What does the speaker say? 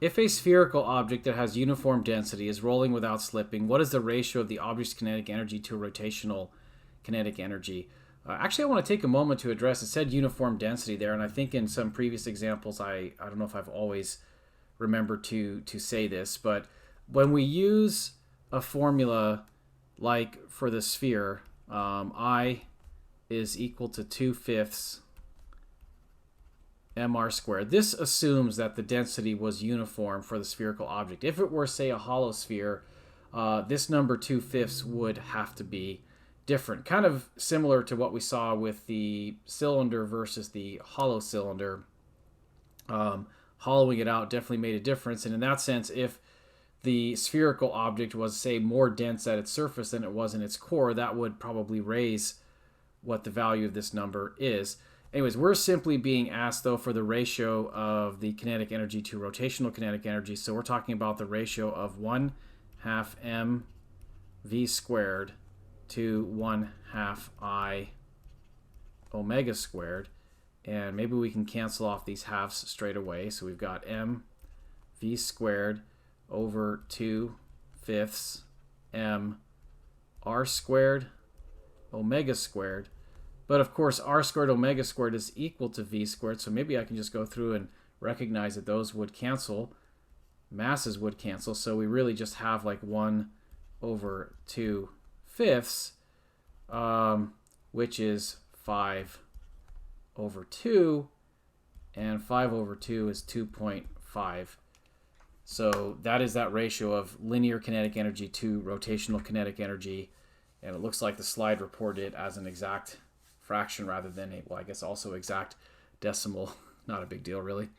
If a spherical object that has uniform density is rolling without slipping, what is the ratio of the object's kinetic energy to rotational kinetic energy? Actually, I want to take a moment to address, it said uniform density there, and I think in some previous examples, I don't know if I've always remembered to say this, but when we use a formula like for the sphere, I is equal to 2/5 mr squared. This assumes that the density was uniform for the spherical object. If it were, say, a hollow sphere, this number 2/5 would have to be different. Kind of similar to what we saw with the cylinder versus the hollow cylinder. Hollowing it out definitely made a difference. And in that sense, if the spherical object was, say, more dense at its surface than it was in its core, that would probably raise what the value of this number is. Anyways, we're simply being asked, though, for the ratio of the kinetic energy to rotational kinetic energy. So we're talking about the ratio of 1/2 mv squared to 1/2 I omega squared. And maybe we can cancel off these halves straight away. So we've got mv squared over 2/5 mr squared omega squared. But of course, r squared omega squared is equal to v squared. So maybe I can just go through and recognize that those would cancel. Masses would cancel. So we really just have like 1/2, which is 5/2. And 5/2 is 2.5. So that is that ratio of linear kinetic energy to rotational kinetic energy. And it looks like the slide reported it as an exact fraction rather than a, well, I guess also exact decimal. Not a big deal, really.